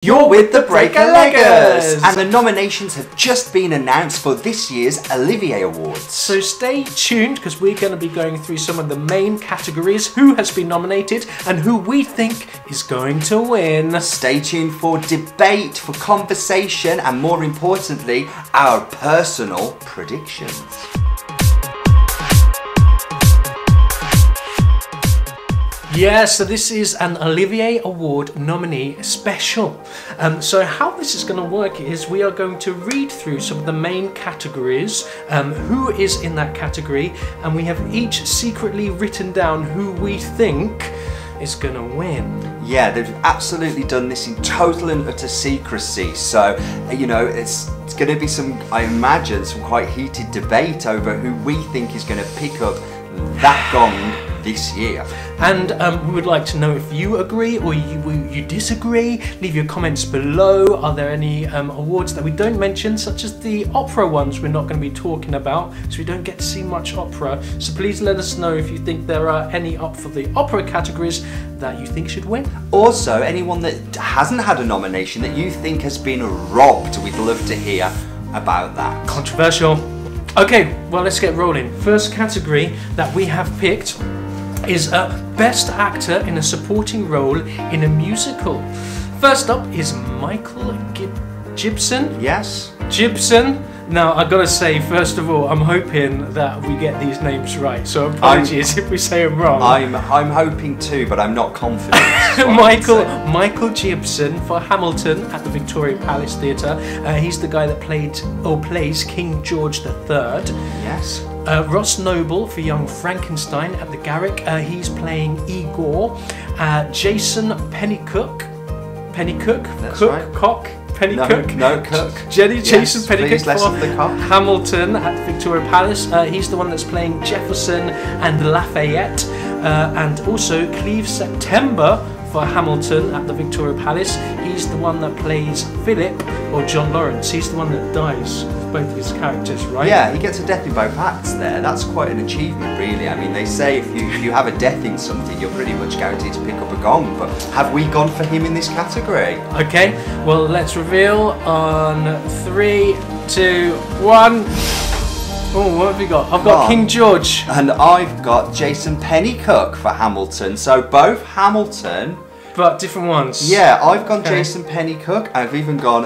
You're with the Breaker-Leggers! And the nominations have just been announced for this year's Olivier Awards. So stay tuned because we're going to be going through some of the main categories, who has been nominated and who we think is going to win. Stay tuned for debate, for conversation and more importantly, our personal predictions. Yeah, so this is an Olivier Award nominee special. So how this is going to work is we are going to read through some of the main categories, who is in that category, and we have each secretly written down who we think is going to win. Yeah, they've absolutely done this in total and utter secrecy. So, you know, it's going to be some, I imagine, some quite heated debate over who we think is going to pick up that gong this year. And we would like to know if you agree or you disagree. Leave your comments below. Are there any awards that we don't mention, such as the opera ones we're not going to be talking about, so we don't get to see much opera. So please let us know if you think there are any up for the opera categories that you think should win. Also, anyone that hasn't had a nomination that you think has been robbed, we'd love to hear about that. Controversial. Okay, well, let's get rolling. First category that we have picked is Best Actor in a Supporting Role in a Musical. First up is Michael Gibson. Yes. Gibson. Now, I've got to say, first of all, I'm hoping that we get these names right, so apologies if we say them wrong. I'm hoping too, but I'm not confident. Michael Gibson for Hamilton at the Victoria Palace Theatre. He's the guy that plays King George III. Yes. Ross Noble for Young Frankenstein at the Garrick. He's playing Igor. Jason Pennycook. That's right. Pennycook. No, Cook. Jason Pennycook for Hamilton at the Victoria Palace. He's the one that's playing Jefferson and Lafayette. And also Cleve September for Hamilton at the Victoria Palace. He's the one that plays Philip, or John Lawrence. He's the one that dies with both of his characters, right? Yeah, he gets a death in both acts there. That's quite an achievement, really. I mean, they say if you have a death in something, you're pretty much guaranteed to pick up a gong. But have we gone for him in this category? Okay, well, let's reveal on 3, 2, 1. Oh, what have we got? I've got King George. And I've got Jason Pennycook for Hamilton. So both Hamilton. But different ones. Yeah, I've gone Jason Pennycook. I've even gone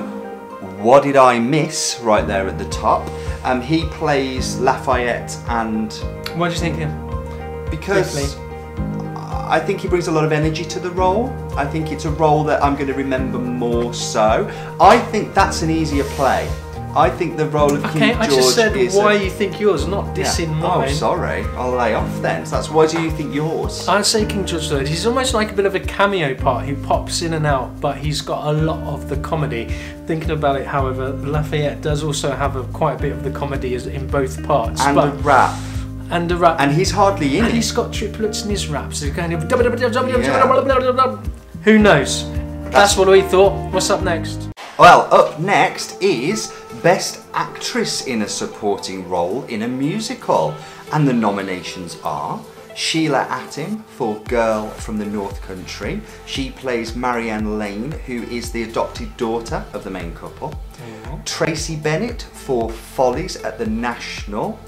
What Did I Miss right there at the top. He plays Lafayette and... What do you think of him? Because I think he brings a lot of energy to the role. I think it's a role that I'm going to remember more so. I think that's an easier play. I think the role of King George is... I just said why you think yours, not dissing mine. Oh, sorry. I'll lay off then. So that's why do you think yours? I'd say King George III. He's almost like a bit of a cameo part. He pops in and out, but he's got a lot of the comedy. Thinking about it, however, Lafayette does also have quite a bit of the comedy in both parts. And the rap. And the rap. And he's hardly in it. He's got triplets in his raps. He's kind of... Who knows? That's what we thought. What's up next? Well, up next is Best Actress in a Supporting Role in a Musical. And the nominations are Sheila Atim for Girl from the North Country. She plays Marianne Lane, who is the adopted daughter of the main couple. Tracy Bennett for Follies at the National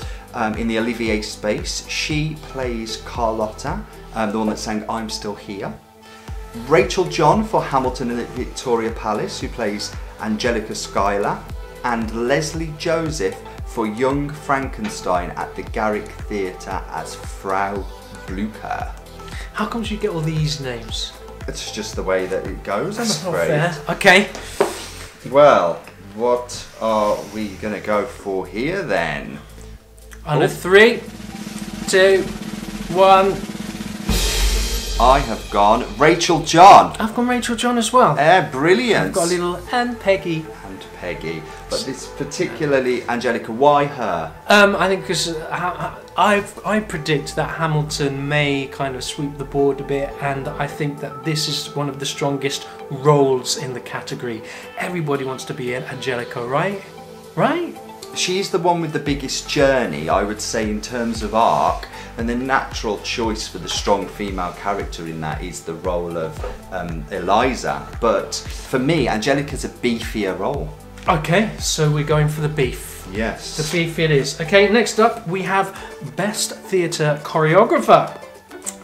in the Olivier space. She plays Carlotta, the one that sang I'm Still Here. Rachel John for Hamilton and the Victoria Palace, who plays Angelica Schuyler, and Leslie Joseph for Young Frankenstein at the Garrick Theatre as Frau Blucher. How come you get all these names? It's just the way that it goes, I'm afraid. Not fair. Okay. Well, what are we going to go for here then? On a 3, 2, 1... I have gone Rachel John. I've gone Rachel John as well. Brilliant. I've got a little and Peggy. And Peggy. But it's particularly Angelica. Why her? I think because I predict that Hamilton may kind of sweep the board a bit, and I think that this is one of the strongest roles in the category. Everybody wants to be Angelica, right? Right? she's the one with the biggest journey, I would say, in terms of arc, and the natural choice for the strong female character in that is the role of Eliza. But for me, Angelica's a beefier role. Okay, so we're going for the beef. Yes. The beef it is. Okay, next up we have Best Theatre Choreographer.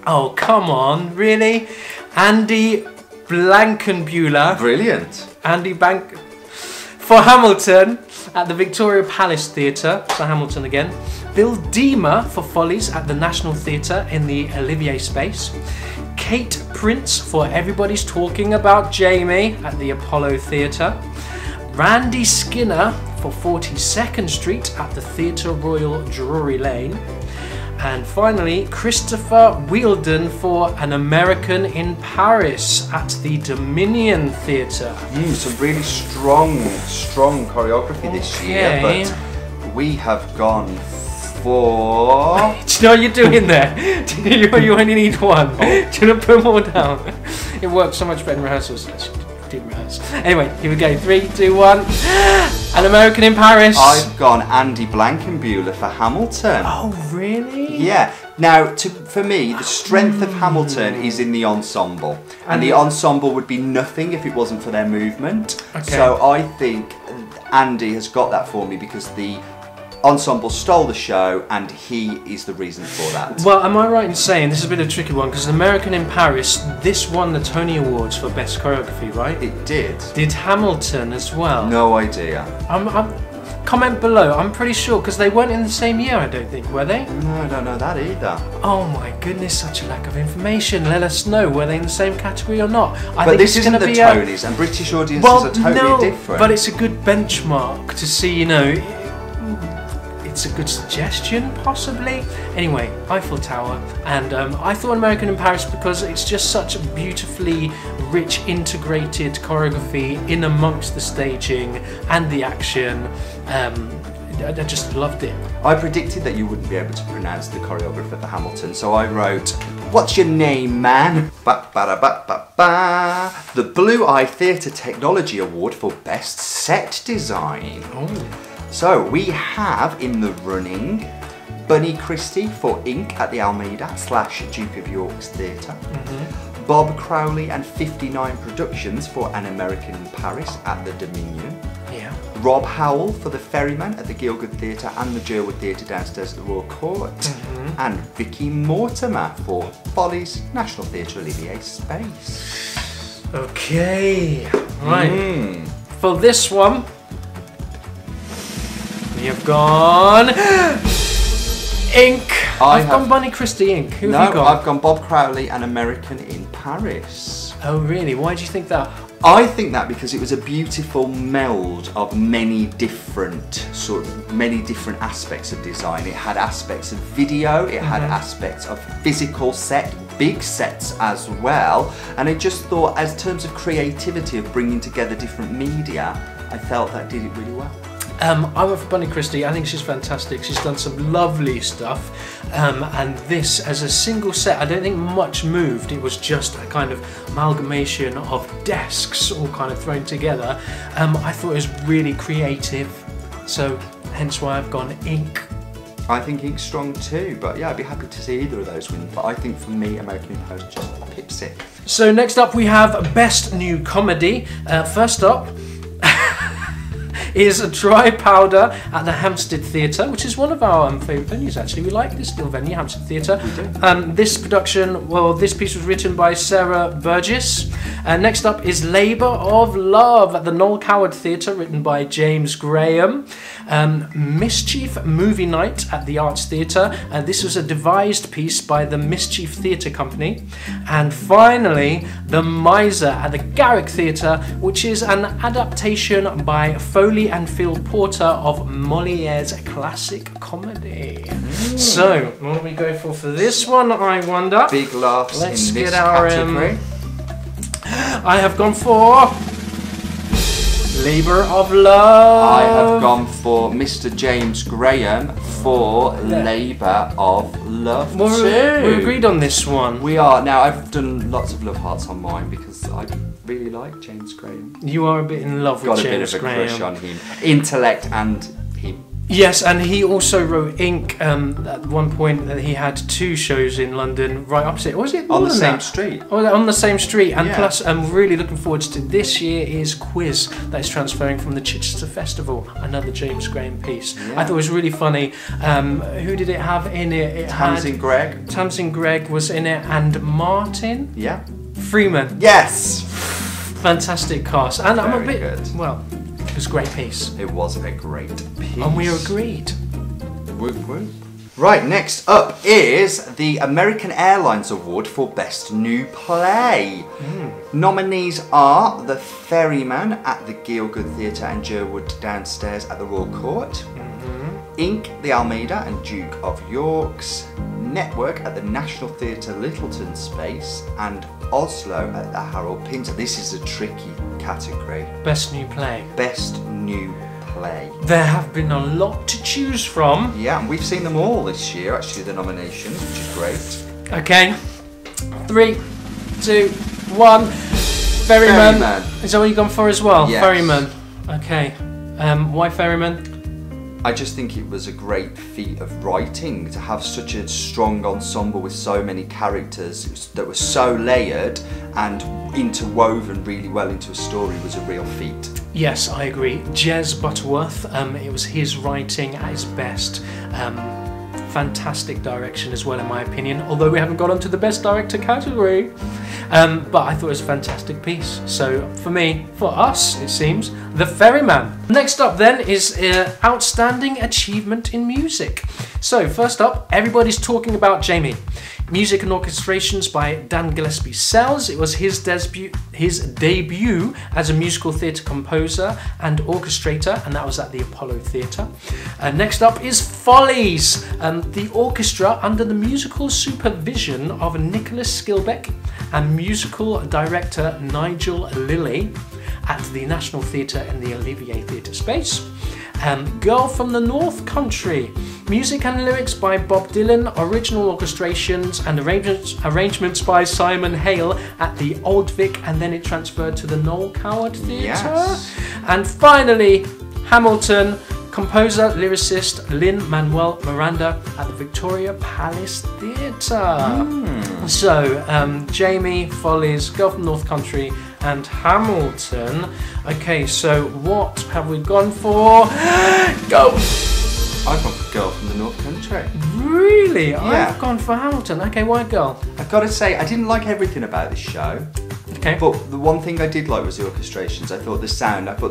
Oh, come on, really? Andy Blankenbuehler. Brilliant. Andy Bank for Hamilton at the Victoria Palace Theatre, so Hamilton again. Bill Deemer for Follies at the National Theatre in the Olivier space. Kate Prince for Everybody's Talking About Jamie at the Apollo Theatre. Randy Skinner for 42nd Street at the Theatre Royal Drury Lane. And finally, Christopher Wheeldon for An American in Paris at the Dominion Theatre. Some really strong choreography this year, but we have gone for... Do you know what you're doing there? You only need one. Do you want to put more down? It works so much better in rehearsals. Didn't rehearse. Anyway, here we go. 3, 2, 1. An American in Paris. I've gone Andy Blankenbuehler for Hamilton. Oh, really? Yeah. Now, for me, the strength of Hamilton is in the ensemble. And the ensemble would be nothing if it wasn't for their movement. Okay. So I think Andy has got that for me because the ensemble stole the show and he is the reason for that. Well, am I right in saying, this is a bit of a tricky one, because An American in Paris, this won the Tony Awards for Best Choreography, right? It did. Did Hamilton as well? No idea. Comment below, I'm pretty sure, because they weren't in the same year, I don't think, were they? No, I don't know that either. Oh my goodness, such a lack of information. Let us know, were they in the same category or not? But this isn't the Tonys, and British audiences are totally different. But it's a good benchmark to see, you know, it's a good suggestion, possibly. Anyway, Eiffel Tower, and I thought American in Paris because it's just such a beautifully rich, integrated choreography in amongst the staging and the action. I just loved it. I predicted that you wouldn't be able to pronounce the choreographer for Hamilton, so I wrote, "What's your name, man?" Ba-ba-da-ba-ba-ba. The Blue Eye Theatre Technology Award for Best Set Design. Oh. So we have in the running Bunny Christie for Ink at the Almeida / Duke of York's Theatre. Bob Crowley and 59 Productions for An American in Paris at the Dominion. Yeah. Rob Howell for The Ferryman at the Gielgud Theatre and the Jerwood Theatre downstairs at the Royal Court. And Vicky Mortimer for Follies, National Theatre Olivier space. Okay, right. For this one, we have gone Ink. I've gone Bunny Christie Ink. Who have you got? I've gone Bob Crowley and American in Paris. Oh really? Why do you think that? I think that because it was a beautiful meld of many different aspects of design. It had aspects of video, it had aspects of physical set, big sets as well. And I just thought, as terms of creativity of bringing together different media, I felt that did it really well. I went for Bunny Christie. I think she's fantastic. She's done some lovely stuff. And this, as a single set, I don't think much moved. It was just a kind of amalgamation of desks all kind of thrown together. I thought it was really creative. So hence why I've gone Ink. I think Ink's strong too, but yeah, I'd be happy to see either of those win. But I think for me, American in Paris just pips it. So next up we have Best New Comedy. First up is a Dry Powder at the Hampstead Theatre, which is one of our favourite venues actually. We like this little venue, Hampstead Theatre. We do. This production, well, this piece was written by Sarah Burgess. Next up is Labour of Love at the Noel Coward Theatre, written by James Graham. Mischief Movie Night at the Arts Theatre. This was a devised piece by the Mischief Theatre Company. And finally, The Miser at the Garrick Theatre, which is an adaptation by Foley and Phil Porter of Moliere's classic comedy. So, what do we go for this one, I wonder? Big laughs Let's in this get our, category. I have gone for Labour of Love. I have gone for Mr. James Graham for Labour of Love too. We agreed on this one. We are. Now, I've done lots of love hearts on mine because I really like James Graham. You are a bit in love with James Graham. Got a bit of a crush on him. Intellect and him. Yes, and he also wrote Ink. At one point, that he had 2 shows in London, right opposite. Was it on the same street? Oh, on the same street. And yeah. plus, I'm really looking forward to this year is Quiz that is transferring from the Chichester Festival. Another James Graham piece. Yeah. I thought it was really funny. Who did it have in it? Tamsin Gregg. Tamsin Gregg was in it, and Martin. Yeah. Freeman. Yes. Fantastic cast, and I'm a Very bit good. well. It was a great piece. It was a great piece. And we agreed. Whoop, whoop. Right, next up is the American Airlines Award for Best New Play. Nominees are The Ferryman at the Gielgud Theatre and Jerwood Downstairs at the Royal Court, Ink, the Almeida and Duke of York's, Network at the National Theatre Littleton Space, and Oslo at the Harold Pinter. This is a tricky category. Best New Play. Best New Play. There have been a lot to choose from. Yeah, and we've seen them all this year, actually, the nominations, which is great. Okay. 3, 2, 1. Ferryman. Is that what you've gone for as well? Yes. Ferryman. Okay. Why Ferryman? I just think it was a great feat of writing to have such a strong ensemble with so many characters that were so layered and interwoven really well into a story was a real feat. Yes, I agree. Jez Butterworth, it was his writing at his best. Fantastic direction as well, in my opinion, although we haven't got onto the best director category. But I thought it was a fantastic piece. So for me, for us, it seems, The Ferryman. Next up then is Outstanding Achievement in Music. So first up, everybody's talking about Jamie. Music and orchestrations by Dan Gillespie Sells. It was his debut as a musical theatre composer and orchestrator, and that was at the Apollo Theatre. Next up is Follies, the orchestra under the musical supervision of Nicholas Skilbeck and musical director Nigel Lilly at the National Theatre in the Olivier Theatre space. Girl from the North Country, music and lyrics by Bob Dylan, original orchestrations and arrangements by Simon Hale at the Old Vic, and then it transferred to the Noel Coward Theatre. Yes. And finally, Hamilton, composer, lyricist Lin-Manuel Miranda at the Victoria Palace Theatre. So, Jamie, Follies, Girl from North Country and Hamilton. Okay, so what have we gone for? Go! I've gone for Girl from the North Country. Really? Yeah. I've gone for Hamilton. Okay, why Girl? I've got to say, I didn't like everything about this show. Okay. But the one thing I did like was the orchestrations. I thought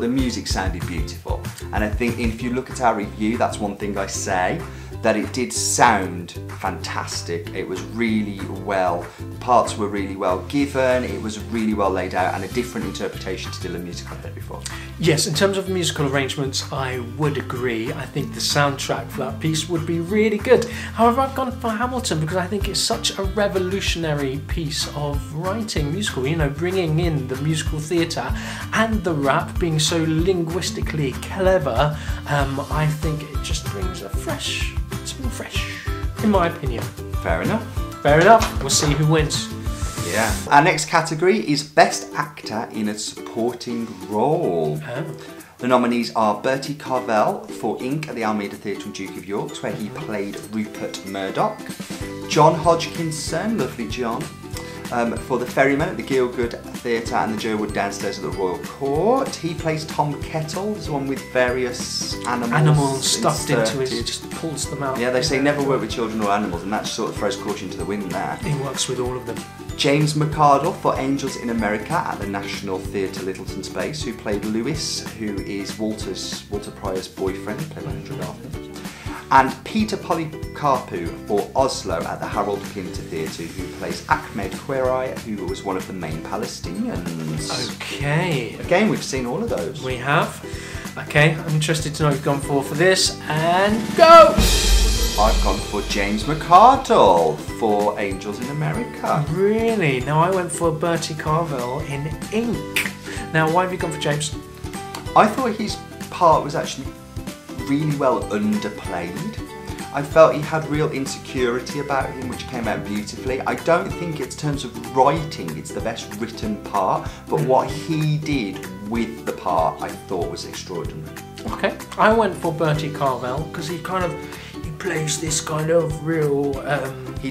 the music sounded beautiful. And I think if you look at our review, that's one thing I say, that it did sound fantastic. It was really well, parts were really well given, it was really well laid out, and a different interpretation to Dylan music I've heard before. Yes, in terms of musical arrangements, I would agree. I think the soundtrack for that piece would be really good. However, I've gone for Hamilton because I think it's such a revolutionary piece of writing musical, you know, bringing in the musical theatre and the rap, being so linguistically clever. I think it just brings a something fresh, in my opinion. Fair enough. Fair enough. We'll see who wins. Yeah. Our next category is Best Actor in a Supporting Role. Oh. The nominees are Bertie Carvel for Ink at the Almeida Theatre and Duke of York's, where he played Rupert Murdoch. John Hodgkinson, lovely John, for The Ferryman at the Gielgud Theatre and the Jerwood Downstairs at the Royal Court. He plays Tom Kettle, there's one with various animals stuffed into his, he just pulls them out. Yeah, they say never work with children or animals, and that sort of throws caution to the wind there. He works with all of them. James McArdle for Angels in America at the National Theatre Littleton Space, who played Lewis, who is Walter Pryor's boyfriend, played by Andrew Garfield. And Peter Polycarpou for Oslo at the Harold Pinter Theatre, who plays Ahmed Khoury, who was one of the main Palestinians. Okay. Again, we've seen all of those. We have. Okay, I'm interested to know what you've gone for this. And go! I've gone for James McArdle for Angels in America. Really? Now I went for Bertie Carvel in Ink. Now, why have you gone for James? I thought his part was actually really well underplayed. I felt he had real insecurity about him, which came out beautifully. I don't think in terms of writing it's the best written part, but what he did with the part I thought was extraordinary. Okay, I went for Bertie Carvel because he plays this kind of real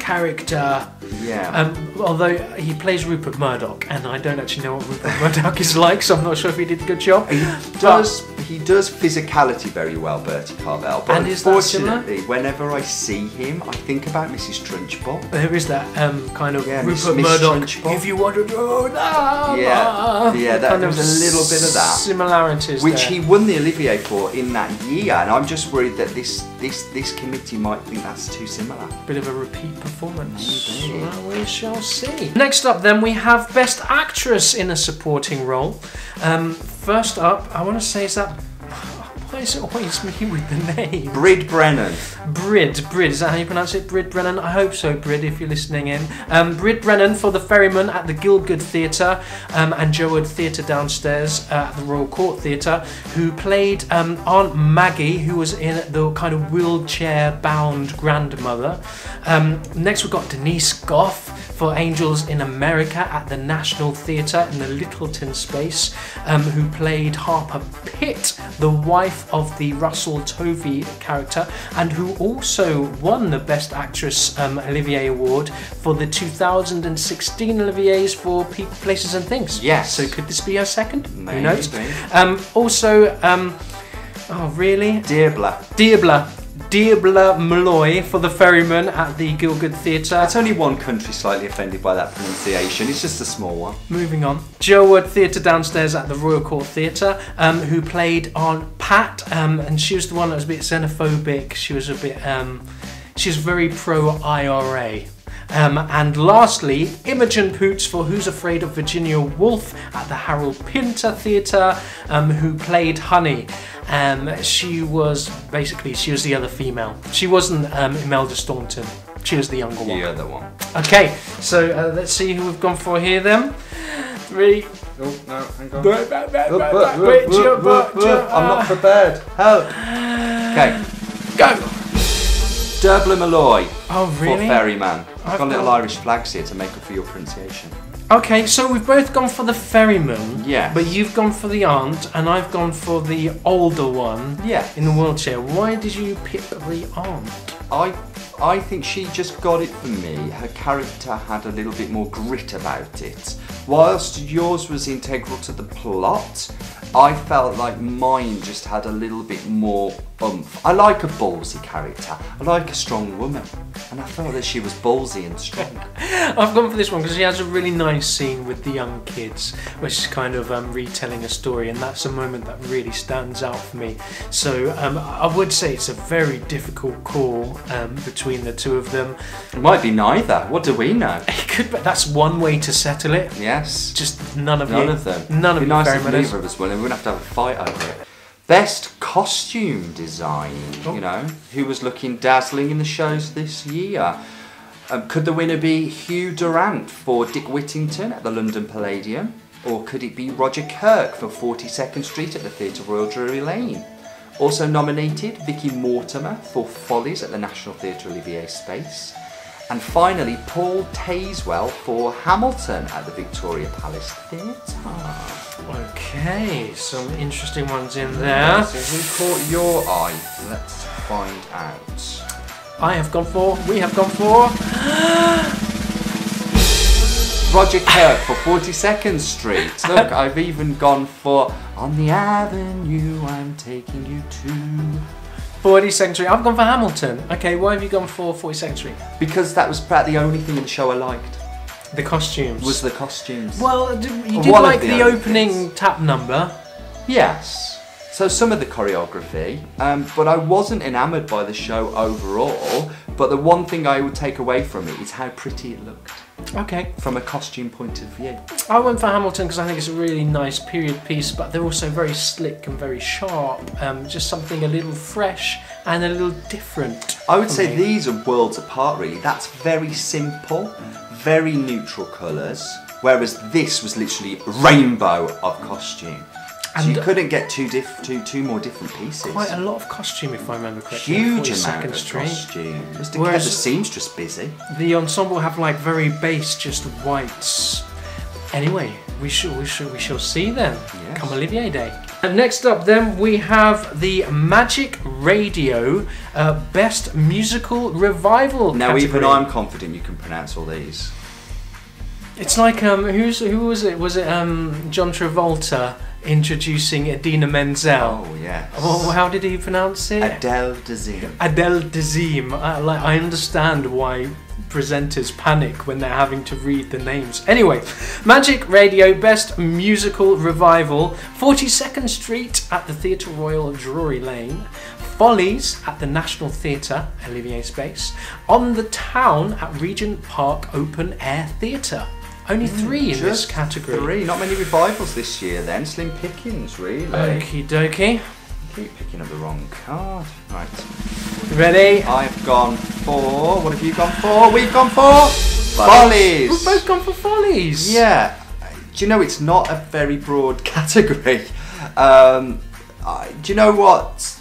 character. Yeah. Although he plays Rupert Murdoch, and I don't actually know what Rupert Murdoch is like, so I'm not sure if he did a good job. He does physicality very well, Bertie Carvel. But and unfortunately, whenever I see him, I think about Mrs. Trunchbull. There is that kind of Rupert Miss Murdoch. Trunchbull. If you want to do that. Yeah, kind there was a little bit of that. Similarities Which there. he won the Olivier for in that year, and I'm just worried that this committee might think that's too similar. Bit of a repeat performance. Maybe. Well, we shall see. Next up then we have Best Actress in a Supporting Role. First up, I want to say is that... Why is it always me with the name? Brid Brennan. Brid, is that how you pronounce it? Brid Brennan? I hope so, Brid, if you're listening in. Brid Brennan for The Ferryman at the Gielgud Theatre and Jowood Theatre downstairs at the Royal Court Theatre, who played Aunt Maggie, who was in the kind of wheelchair-bound grandmother. Next we've got Denise Gough for Angels in America at the National Theatre in the Littleton space, who played Harper Pitt, the wife of the Russell Tovey character, and who also won the Best Actress Olivier Award for the 2016 Oliviers for People, Places and Things. Yes. So could this be her second? Maybe. Who knows? Oh really? Diabla Malloy for The Ferryman at the Gielgud Theatre. That's only one country slightly offended by that pronunciation. It's just a small one. Moving on. Jowood Theatre downstairs at the Royal Court Theatre, who played Aunt Pat, and she was the one that was a bit xenophobic. She was a bit, she was very pro-IRA. And lastly, Imogen Poots for Who's Afraid of Virginia Woolf at the Harold Pinter Theatre, who played Honey. She was the other female. She wasn't Imelda Staunton. She was the younger one. The other one. Okay, so let's see who we've gone for here then. 3. Oh, no, hang on. I'm not prepared. Help. Okay. Go. Diabla Malloy. Oh, really? For Ferryman. I've got little Irish flags here to make up for your pronunciation. Okay, so we've both gone for the Ferryman. Yeah. But you've gone for the aunt, and I've gone for the older one. Yeah. In the wheelchair. Why did you pick the aunt? I think she just got it for me. Her character had a little bit more grit about it. Whilst yours was integral to the plot, I felt like mine just had a little bit more oomph. I like a ballsy character. I like a strong woman. And I felt that she was ballsy and strong. I've gone for this one because she has a really nice scene with the young kids where she's kind of retelling a story, and that's a moment that really stands out for me. So I would say it's a very difficult call between the two of them. It might be neither. What do we know? It could, but that's one way to settle it. Yes. Just none of them. None of It'd be you. nice if neither of us won, and we wouldn't have to have a fight over it. Best costume design, you know, who was looking dazzling in the shows this year? Could the winner be Hugh Durant for Dick Whittington at the London Palladium? Or could it be Roger Kirk for 42nd Street at the Theatre Royal Drury Lane? Also nominated, Vicky Mortimer for Follies at the National Theatre Olivier Space. And finally, Paul Tazewell for Hamilton at the Victoria Palace Theatre. Okay, some interesting ones in there. So who caught your eye? Let's find out. We have gone for... Roger Kirk for 42nd Street. Look, I've even gone for On the Avenue I'm Taking You To. 42nd Street. I've gone for Hamilton. Okay, why have you gone for 42nd Street? Because that was probably the only thing in the show I liked. The costumes. Was the costumes. Well, you did like the opening tap number. Yes. So some of the choreography, but I wasn't enamoured by the show overall. But the one thing I would take away from it is how pretty it looked. Okay. From a costume point of view. I went for Hamilton because I think it's a really nice period piece, but they're also very slick and very sharp. Just something a little fresh and a little different. I would say these are worlds apart, really. That's very simple, very neutral colours, whereas this was literally rainbow of costume. So you couldn't get two more different pieces. Quite a lot of costume, if I remember correctly. Huge amount of costume. Just to keep the seamstress busy. The ensemble have like very base, just whites. Anyway, We shall see then. Yes. Come Olivier Day. And next up then we have the Magic Radio Best Musical Revival Now category. even I'm confident you can pronounce all these. It's like who was it? Was it John Travolta introducing Idina Menzel? Oh yes. Oh, how did he pronounce it? Adele Dazeem. Adele Dazeem. I understand why presenters panic when they're having to read the names. Anyway, Magic Radio Best Musical Revival, 42nd Street at the Theatre Royal, Drury Lane, Follies at the National Theatre, Olivier Space, On the Town at Regent Park Open Air Theatre. Only 3 in this category. 3, not many revivals this year then, slim pickings really. Okie dokie. Keep picking up the wrong card. Right. Ready? I've gone for, what have you gone for? We've gone for Follies. We've both gone for Follies. Yeah. Do you know it's not a very broad category? Do you know what?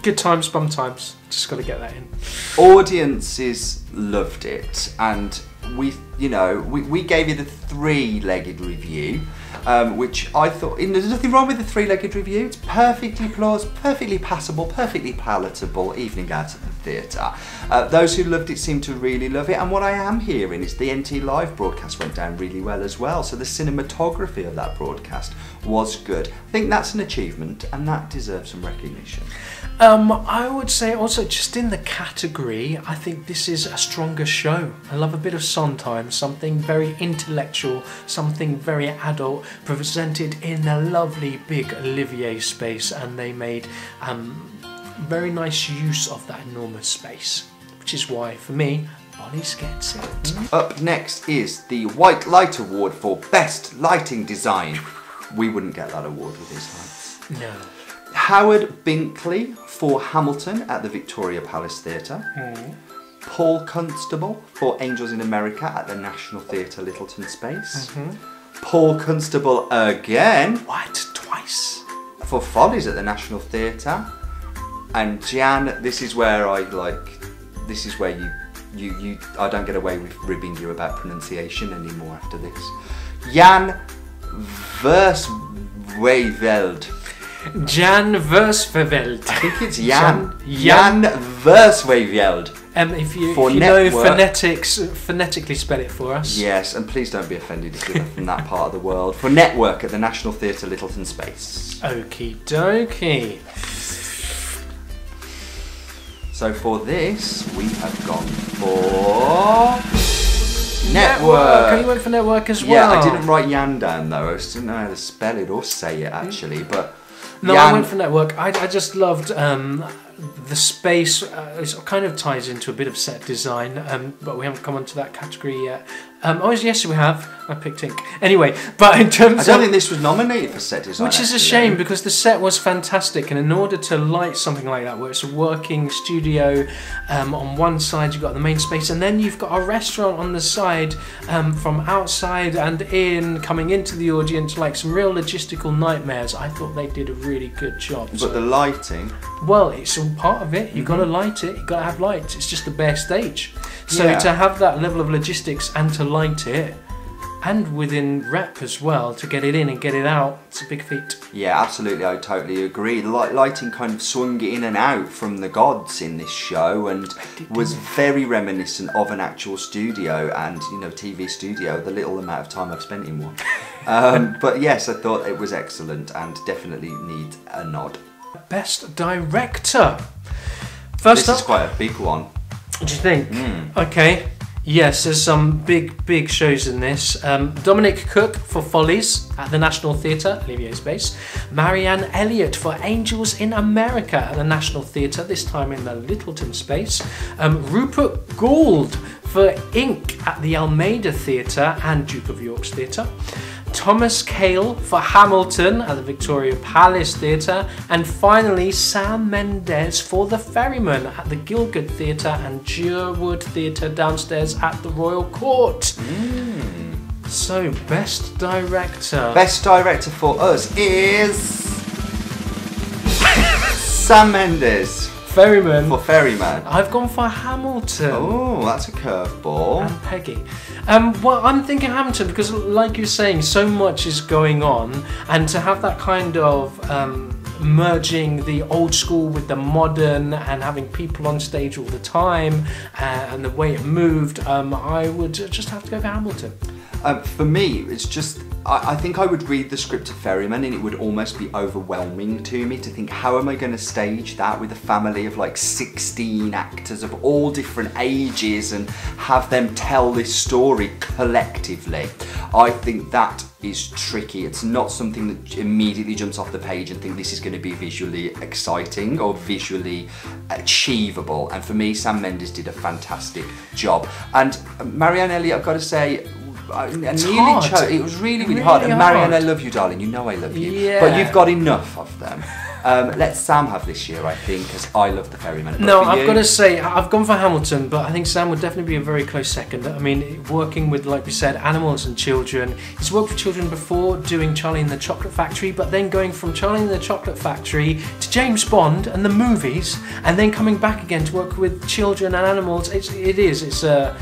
Good times, bum times. Just got to get that in. Audiences loved it, and we gave you the 3-legged review, which I thought, there's nothing wrong with the 3-legged review. It's perfectly plausible, perfectly passable, perfectly palatable evening out at the theatre. Those who loved it seem to really love it, and what I am hearing is the NT Live broadcast went down really well as well, so the cinematography of that broadcast was good. I think that's an achievement, and that deserves some recognition. I would say also just in the category, I think this is a stronger show. I love a bit of Sondheim, something very intellectual, something very adult, presented in a lovely big Olivier space, and they made very nice use of that enormous space, which is why, for me, Follies gets it. Up next is the White Light Award for Best Lighting Design. We wouldn't get that award with these lights. No. Howard Binkley for Hamilton at the Victoria Palace Theatre. Paul Constable for Angels in America at the National Theatre, Littleton Space. Paul Constable again. What? Twice? For Follies at the National Theatre. And Jan, this is where I don't get away with ribbing you about pronunciation anymore after this. Jan Versweveld. Jan Versweveld. I think it's Jan Versweveld. If you know phonetics, phonetically spell it for us. Yes, and please don't be offended if you're from that part of the world. For Network at the National Theatre, Littleton Space. Okie dokie. So for this, we have gone for Network. And you went for Network as well. Yeah, I didn't write Jan down though. I just didn't know how to spell it or say it actually, but. No, I went for Network. I just loved the space. It kind of ties into a bit of set design, but we haven't come onto that category yet. Yes, we have. I picked Ink. Anyway, but in terms I don't think this was nominated for set design. Which is a shame, because the set was fantastic, and in order to light something like that, where it's a working studio, on one side you've got the main space, and then you've got a restaurant on the side, from outside and in, coming into the audience, like some real logistical nightmares. I thought they did a really good job. But the lighting... Well, it's all part of it. You've got to light it, you've got to have lights. It's just the bare stage. So to have that level of logistics and to light it, and within rep as well, to get it in and get it out, it's a big feat. Yeah, absolutely, I totally agree. The lighting kind of swung in and out from the gods in this show, and was very reminiscent of an actual studio and, TV studio, the little amount of time I've spent in one. But yes, I thought it was excellent and definitely need a nod. Best Director. First up, this is quite a big one. What do you think? Okay. Yes, there's some big shows in this. Dominic Cook for Follies at the National Theatre, Olivier's base. Marianne Elliott for Angels in America at the National Theatre, this time in the Littleton space. Rupert Gould for Ink at the Almeida Theatre and Duke of York's Theatre. Thomas Cale for Hamilton at the Victoria Palace Theatre, and finally Sam Mendes for The Ferryman at the Gielgud Theatre and Djerwood Theatre downstairs at the Royal Court. So, Best Director. Best Director for us is Sam Mendes. Ferryman. For Ferryman. I've gone for Hamilton. Oh, that's a curveball. And Peggy. Well, I'm thinking Hamilton because, like you're saying, so much is going on, and to have that kind of merging the old school with the modern and having people on stage all the time and the way it moved, I would just have to go for Hamilton. For me, it's just, I think I would read the script of Ferryman and it would almost be overwhelming to me to think, how am I going to stage that with a family of like 16 actors of all different ages and have them tell this story collectively? I think that is tricky. It's not something that immediately jumps off the page and think this is going to be visually exciting or visually achievable. And for me, Sam Mendes did a fantastic job. And Marianne Elliott, I've got to say, it was really hard. And Marianne, I love you, darling. You know I love you. Yeah. But you've got enough of them. Let Sam have this year, I think, because I love the Ferryman. No, I've got to say, I've gone for Hamilton, but I think Sam would definitely be a very close second. I mean, working with, like we said, animals and children. He's worked with children before doing Charlie and the Chocolate Factory, but then going from Charlie and the Chocolate Factory to James Bond and the movies, and then coming back again to work with children and animals. It's a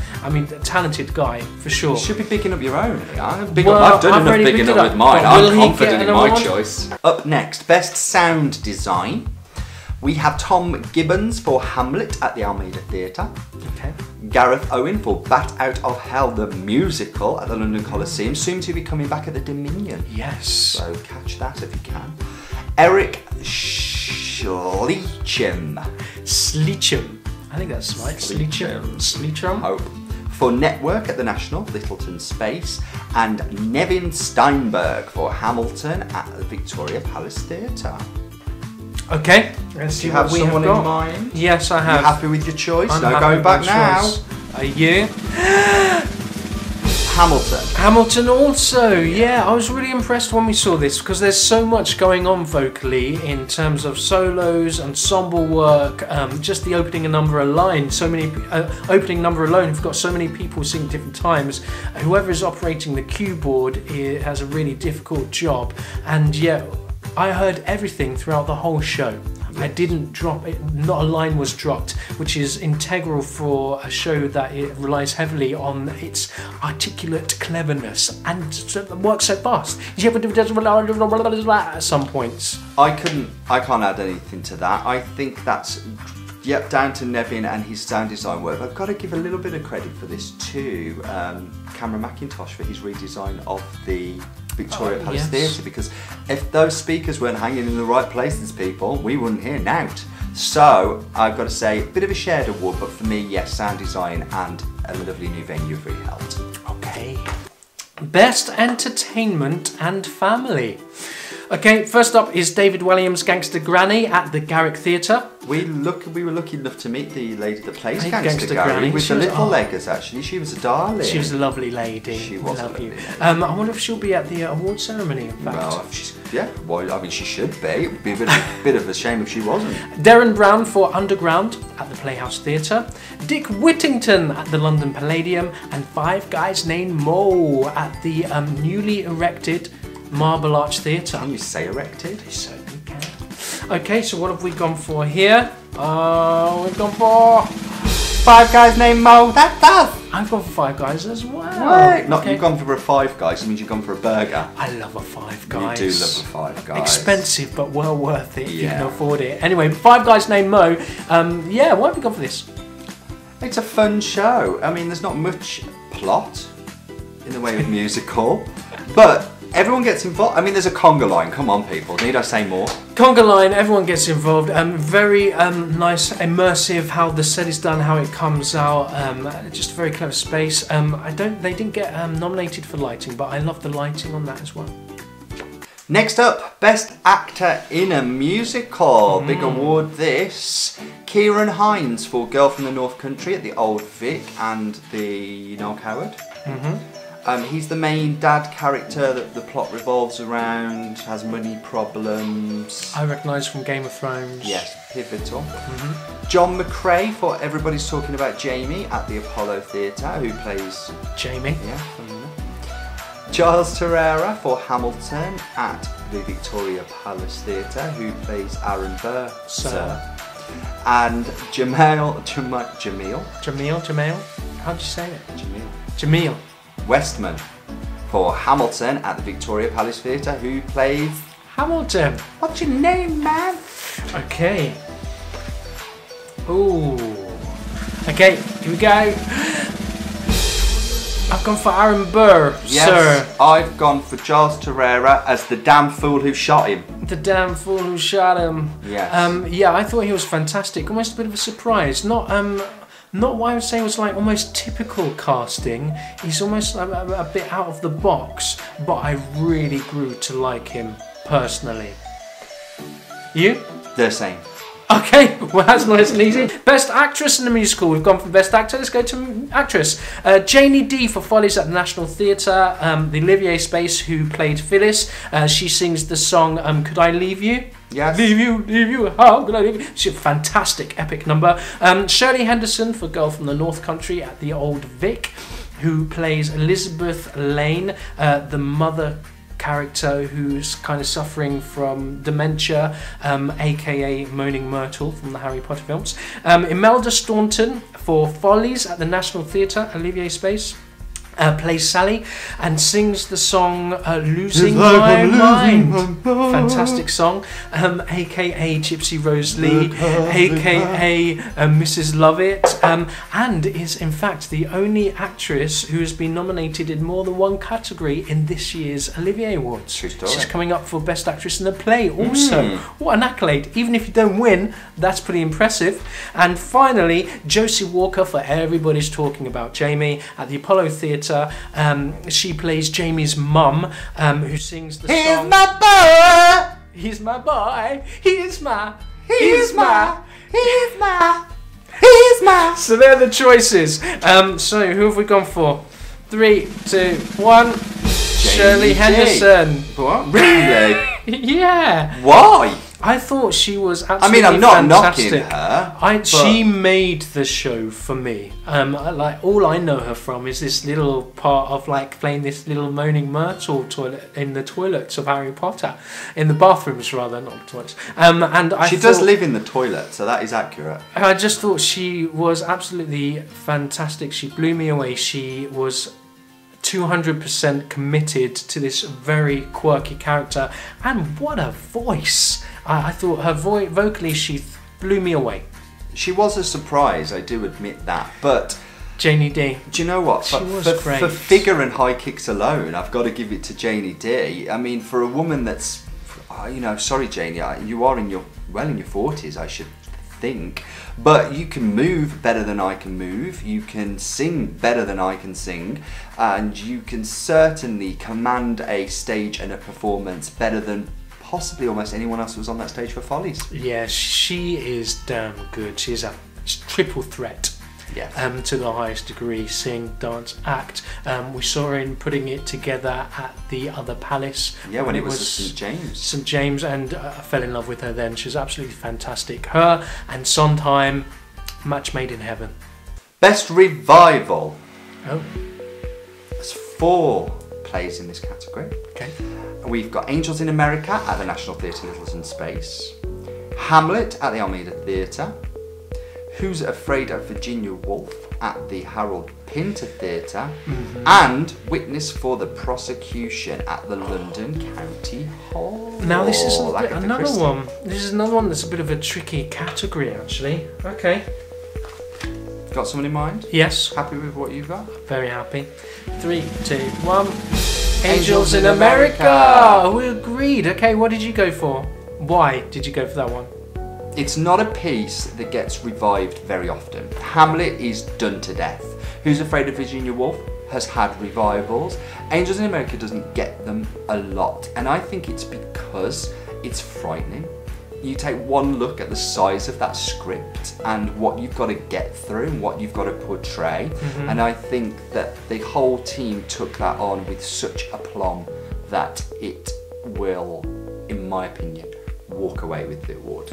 talented guy, for sure. You should be picking up your own. I've done enough picking up with mine. I'm confident in my choice. Up next, Best Sound Design. We have Tom Gibbons for Hamlet at the Almeida Theatre. Okay. Gareth Owen for Bat Out of Hell, the musical at the London Coliseum, soon to be coming back at the Dominion. Yes. So catch that if you can. Eric Schleecham. I think that's right. Schleecham. Hope. For Network at the National, Littleton Space, and Nevin Steinberg for Hamilton at the Victoria Palace Theatre. Okay, let's see what we have got. Do you have someone in mind? Yes, I have. You happy with your choice? I'm No, going back now. Choice. Are you? Hamilton. Hamilton also, yeah. I was really impressed when we saw this because there's so much going on vocally in terms of solos, ensemble work, just the opening number alone. Opening number alone, we've got so many people singing different times. Whoever is operating the keyboard has a really difficult job, and yet I heard everything throughout the whole show. I didn't drop it, not a line was dropped, which is integral for a show that it relies heavily on its articulate cleverness and works so fast. At some points. I can't add anything to that. I think that's down to Nevin and his sound design work. I've got to give a little bit of credit for this to Cameron McIntosh for his redesign of the Victoria Palace Theatre, because if those speakers weren't hanging in the right places, people, we wouldn't hear nout. So I've got to say, a bit of a shared award, but for me, yes, sound design and a lovely new venue have really helped. Okay. Best Entertainment and Family. Okay, first up is David Williams' Gangster Granny at the Garrick Theatre. We were lucky enough to meet the lady that plays Gangster Granny with the little leggers, actually. She was a darling. She was a lovely lady. She was a lovely lady. I wonder if she'll be at the award ceremony, in fact. Well, she should be. It would be a bit of a shame if she wasn't. Darren Brown for Underground at the Playhouse Theatre. Dick Whittington at the London Palladium. And Five Guys Named Mo at the newly erected Marble Arch Theatre. Can you say erected? They certainly can. Okay, so what have we gone for here? We've gone for Five Guys Named Mo. That does. I've gone for Five Guys as well. Right. Not you've gone for a Five Guys. It means you've gone for a burger. I love a Five Guys. You do love a Five Guys. Expensive, but well worth it if you can afford it. Anyway, Five Guys Named Mo. Why have we gone for this? It's a fun show. I mean, there's not much plot in the way of musical, but everyone gets involved. I mean, there's a conga line. Come on, people. Need I say more? Conga line, everyone gets involved. Very nice, immersive how the set is done, how it comes out. Just a very clever space. They didn't get nominated for lighting, but I love the lighting on that as well. Next up, Best Actor in a Musical. Big award this. Kieran Hines for Girl from the North Country at the Old Vic and the Noel Coward. He's the main dad character that the plot revolves around, has money problems. I recognise from Game of Thrones. Yes, pivotal. John McCrae for Everybody's Talking About Jamie at the Apollo Theatre, who plays Jamie. Yeah. Giles Terrera for Hamilton at the Victoria Palace Theatre, who plays Aaron Burr, Sir. And Jamil. How do you say it? Jamil. Westman for Hamilton at the Victoria Palace Theatre, who plays... Hamilton. What's your name, man? Okay. Ooh. Okay, here we go. I've gone for Aaron Burr, Yes, sir. I've gone for Charles Torreira as the damn fool who shot him. The damn fool who shot him. Yes. Yeah, I thought he was fantastic. Almost a bit of a surprise. Not what I would say was like almost typical casting. He's almost a bit out of the box, but I really grew to like him personally. You? The same. Okay, well that's nice and easy. Best actress in the musical. We've gone from best actor. Let's go to actress. Janie Dee for Follies at the National Theatre. The Olivier Space, who played Phyllis. She sings the song "Could I Leave You?" Yes. Leave you. How could I leave you? It's a fantastic, epic number. Shirley Henderson for Girl from the North Country at the Old Vic, who plays Elizabeth Lane, the mother character who's kind of suffering from dementia, aka Moaning Myrtle from the Harry Potter films. Imelda Staunton for Follies at the National Theatre, Olivier Space, plays Sally and sings the song Losing My Mind. Fantastic song. AKA Gypsy Rose Lee, AKA Mrs. Lovett, and is in fact the only actress who has been nominated in more than one category in this year's Olivier Awards. True story. She's coming up for Best Actress in a Play also. What an accolade. Even if you don't win, that's pretty impressive. And finally, Josie Walker for Everybody's Talking About Jamie at the Apollo Theatre. She plays Jamie's mum, who sings the song. My boy. He's my boy. He's my. So they're the choices. So who have we gone for? 3, 2, 1. Shirley Henderson. What? Really? Yeah. Why? I thought she was absolutely I'm not fantastic. knocking her. She made the show for me. Like all I know her from is this little part of like playing this little Moaning Myrtle toilet in the toilets of Harry Potter, in the bathrooms rather, not the toilets. And She does live in the toilet, so that is accurate. I just thought she was absolutely fantastic. She blew me away. She was 200% committed to this very quirky character, and what a voice! I thought her vocally, she blew me away. She was a surprise, I do admit that, but Janie Dee. do you know what? She was great. For figure and high kicks alone, I've got to give it to Janie Dee. I mean, for a woman that's, sorry Janie, you are in your 40s, I should think, but you can move better than I can move, you can sing better than I can sing, and you can certainly command a stage and a performance better than possibly almost anyone else who was on that stage for Follies. Yeah, she is damn good. She's a triple threat. Yes. To the highest degree, sing, dance, act. We saw her in putting it together at the other palace. Yeah, when it was St. James. St. James, and I fell in love with her then. She was absolutely fantastic. Her and Sondheim, match made in heaven. Best revival. Oh. There's 4 plays in this category. Okay. We've got Angels in America at the National Theatre Littleton Space, Hamlet at the Almeida Theatre, Who's Afraid of Virginia Woolf at the Harold Pinter Theatre, and Witness for the Prosecution at the London County Hall. Now this is Agatha another Christie. one. This is another one that's a bit of a tricky category, actually. Okay. Got someone in mind? Yes. Happy with what you've got? Very happy. 3, 2, 1. Angels in America. We agreed. Okay, what did you go for? Why did you go for that one? It's not a piece that gets revived very often. Hamlet is done to death. Who's Afraid of Virginia Woolf has had revivals. Angels in America doesn't get them a lot, and I think it's because it's frightening. You take one look at the size of that script and what you've got to get through and what you've got to portray, and I think that the whole team took that on with such aplomb that it will, in my opinion, walk away with the award.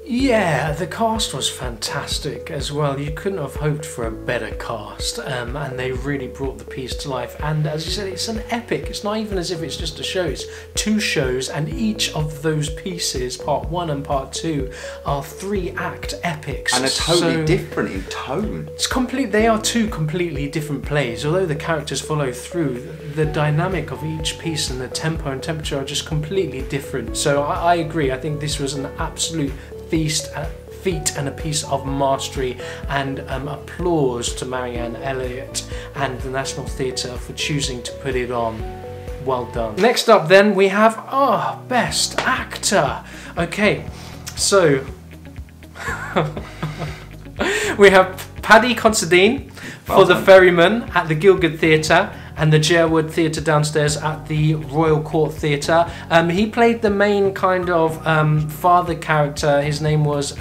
Yeah, the cast was fantastic as well. You couldn't have hoped for a better cast, and they really brought the piece to life. And as you said, it's an epic. It's not even as if it's just a show. It's 2 shows, and each of those pieces, part 1 and part 2, are 3-act epics. And are totally different in tone. It's they are 2 completely different plays. Although the characters follow through, the dynamic of each piece and the tempo and temperature are just completely different. So I agree. I think this was an absolute feat and a piece of mastery, and applause to Marianne Elliott and the National Theatre for choosing to put it on. Well done. Next up then we have Best Actor. Okay, so we have Paddy Considine for The Ferryman at the Gielgud Theatre and the Jerwood Theatre downstairs at the Royal Court Theatre. He played the main kind of father character. His name was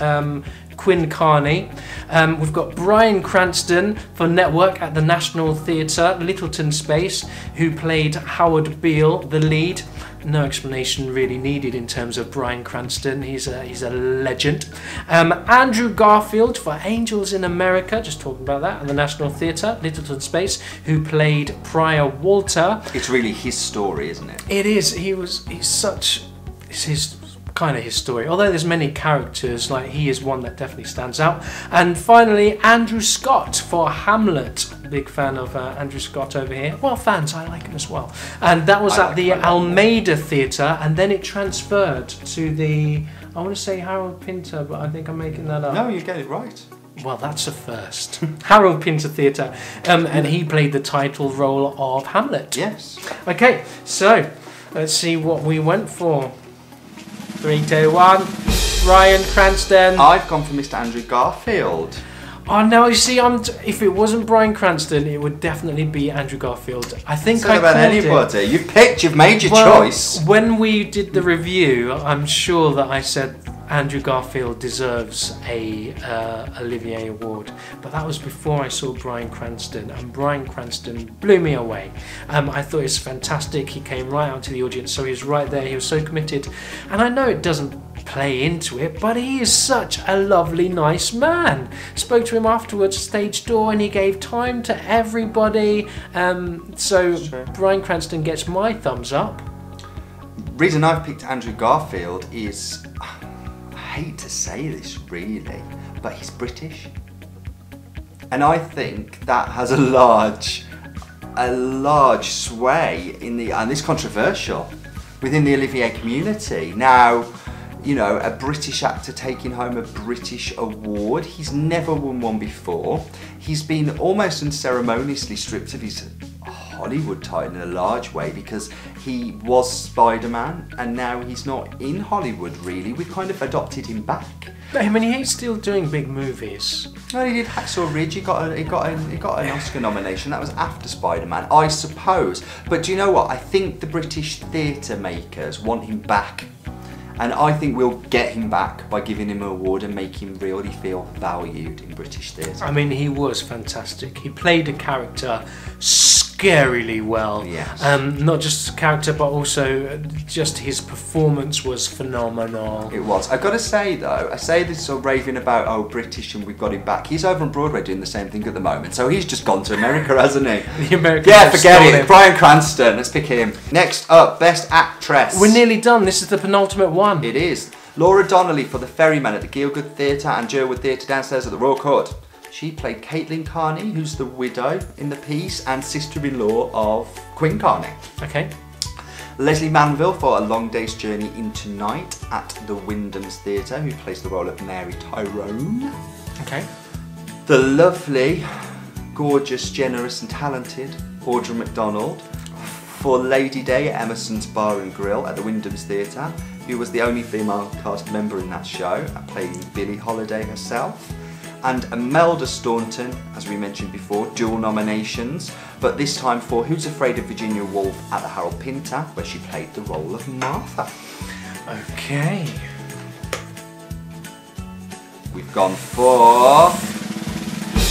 Quinn Carney. We've got Bryan Cranston for Network at the National Theatre, Littleton Space, who played Howard Beale, the lead. No explanation really needed in terms of Bryan Cranston. He's a legend. Andrew Garfield for Angels in America, just talking about that, at the National Theatre, Littleton Space, who played Prior Walter. It's really his story, isn't it? It is. It's his kind of his story. Although there's many characters, like he is one that definitely stands out. And finally, Andrew Scott for Hamlet. Big fan of Andrew Scott over here. Well, fans, I like him as well. And that was at the Almeida Theatre, and then it transferred to the, I want to say Harold Pinter, but I think I'm making that up. No, you get it right. Well, that's a first. Harold Pinter Theatre, and he played the title role of Hamlet. Yes. Okay, so let's see what we went for. 3, 2, 1. Bryan Cranston. I've gone for Mr. Andrew Garfield. Oh no! You see, if it wasn't Bryan Cranston, it would definitely be Andrew Garfield. I think it's not about anybody. You've made your choice. When we did the review, I'm sure that I said Andrew Garfield deserves a Olivier Award, but that was before I saw Bryan Cranston, and Bryan Cranston blew me away. I thought it was fantastic. He came right out to the audience, so he was right there. He was so committed, and I know it doesn't play into it, but he is such a lovely, nice man. Spoke to him afterwards, stage door, and he gave time to everybody. So Bryan Cranston gets my thumbs up. Reason I've picked Andrew Garfield is, I hate to say this really, but he's British, and I think that has a large sway in the, and it's controversial within the Olivier community. Now, you know, a British actor taking home a British award. He's never won one before. He's been almost unceremoniously stripped of his Hollywood title in a large way because he was Spider-Man and now he's not in Hollywood really. We've kind of adopted him back. I mean, he's still doing big movies. Well, he did Hacksaw Ridge. He got an Oscar nomination. That was after Spider-Man, I suppose. But do you know what? I think the British theatre makers want him back. And I think we'll get him back by giving him an award and make him really feel valued in British theatre. I mean, he was fantastic. He played a character scarily well. Yes. Not just a character, but also just his performance was phenomenal. It was. I've got to say though, I say this sort of raving about, oh, British and we've got him back. He's over on Broadway doing the same thing at the moment. So he's just gone to America, hasn't he? The Americans. Yeah, forget it. Bryan Cranston. Let's pick him. Next up, Best Actress. We're nearly done. This is the penultimate one. It is. Laura Donnelly for The Ferryman at the Gielgud Theatre and Jerwood Theatre downstairs at the Royal Court. She played Caitlin Carney, who's the widow in the piece and sister-in-law of Quinn Carney. Okay. Leslie Manville for A Long Day's Journey into Night at the Wyndham's Theatre, who plays the role of Mary Tyrone. Okay. The lovely, gorgeous, generous and talented Audra McDonald for Lady Day at Emerson's Bar and Grill at the Wyndham's Theatre, who was the only female cast member in that show, playing Billie Holiday herself. And Imelda Staunton, as we mentioned before, dual nominations, but this time for Who's Afraid of Virginia Woolf at the Harold Pinter, where she played the role of Martha. Okay. We've gone for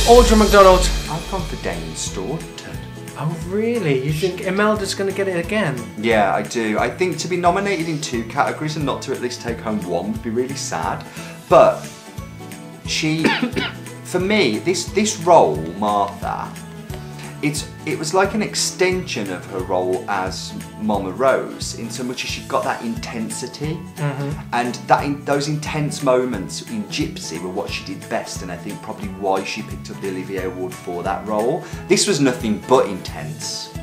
Audra McDonald. I've gone for Dame Staunton. Oh really? You think Imelda's going to get it again? Yeah, I do. I think to be nominated in 2 categories and not to at least take home 1 would be really sad. But she, for me, this role, Martha, it was like an extension of her role as Mama Rose, in so much as she got that intensity, and those intense moments in Gypsy were what she did best, and I think probably why she picked up the Olivier Award for that role. This was nothing but intense,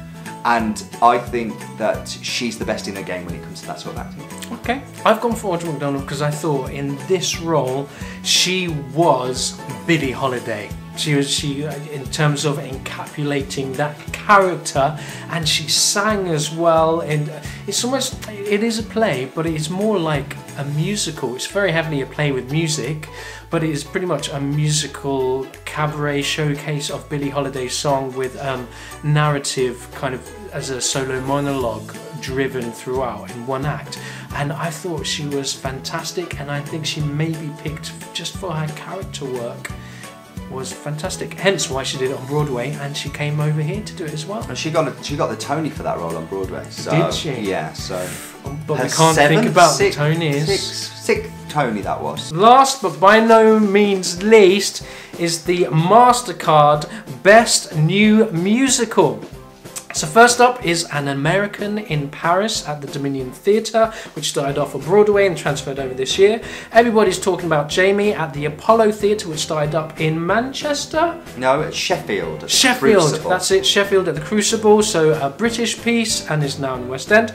and I think that she's the best in her game when it comes to that sort of acting. Okay, I've gone for Audra McDonald because I thought in this role she was Billie Holiday. She in terms of encapsulating that character, and she sang as well. And it's almost, it is a play, but it's more like a musical. It's very heavily a play with music, but it is pretty much a musical cabaret showcase of Billie Holiday's song with narrative kind of as a solo monologue driven throughout in one act. And I thought she was fantastic, and I think she may be picked just for her character work. Was fantastic, hence why she did it on Broadway, and she came over here to do it as well. And she got the Tony for that role on Broadway. So, did she? Yeah, so... But we can't think about the Tonys. Sixth Tony that was. Last but by no means least is the MasterCard Best New Musical. So first up is An American in Paris at the Dominion Theatre, which started off on Broadway and transferred over this year. Everybody's talking about Jamie at the Apollo Theatre, which started up in Manchester? No, it's Sheffield. Sheffield, that's it, Sheffield at the Crucible, so a British piece and is now in the West End.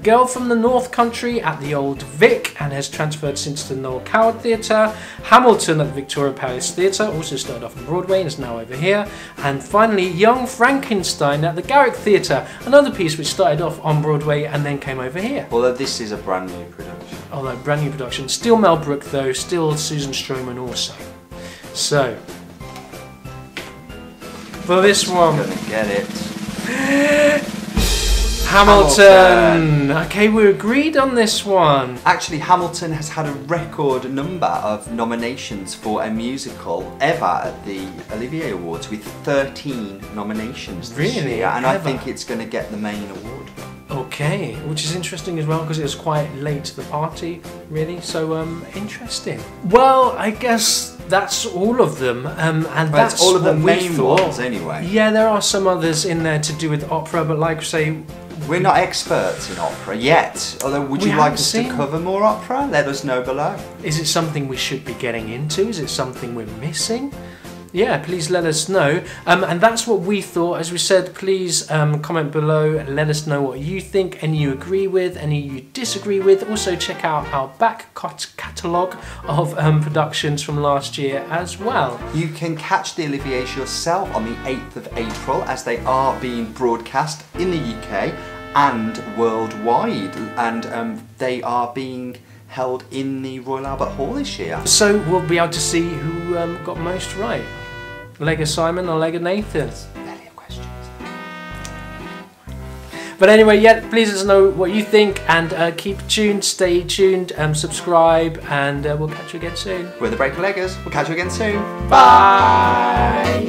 Girl from the North Country at the Old Vic and has transferred since to the Noel Coward Theatre. Hamilton at the Victoria Palace Theatre, also started off on Broadway and is now over here. And finally, Young Frankenstein at the Garrick Theatre, another piece which started off on Broadway and then came over here. Although this is a brand new production. Although brand new production. Still Mel Brooke though, still Susan Stroman also. So, for this one... Gonna get it. Hamilton! Okay, we agreed on this one. Actually, Hamilton has had a record number of nominations for a musical ever at the Olivier Awards, with 13 nominations this year, and I think it's going to get the main award. Okay, which is interesting as well because it was quite late to the party, really, so interesting. Well, I guess that's all of them, and that's all of the main thought. ones anyway. Yeah, there are some others in there to do with opera, but like I say, we're not experts in opera yet, although would you like us to cover more opera? Let us know below. Is it something we should be getting into? Is it something we're missing? Yeah, please let us know. And that's what we thought. As we said, please comment below and let us know what you think, any you agree with, any you disagree with. Also check out our back catalogue of productions from last year as well. You can catch the Oliviers yourself on the 8th of April as they are being broadcast in the UK and worldwide, and they are being held in the Royal Albert Hall this year. So we'll be able to see who got most right. Leg of Simon or leg of Nathan? Plenty of questions. But anyway, yeah, please let us know what you think, and keep tuned, stay tuned, subscribe, and we'll catch you again soon. We're the Breaker Leggers. We'll catch you again soon. Bye!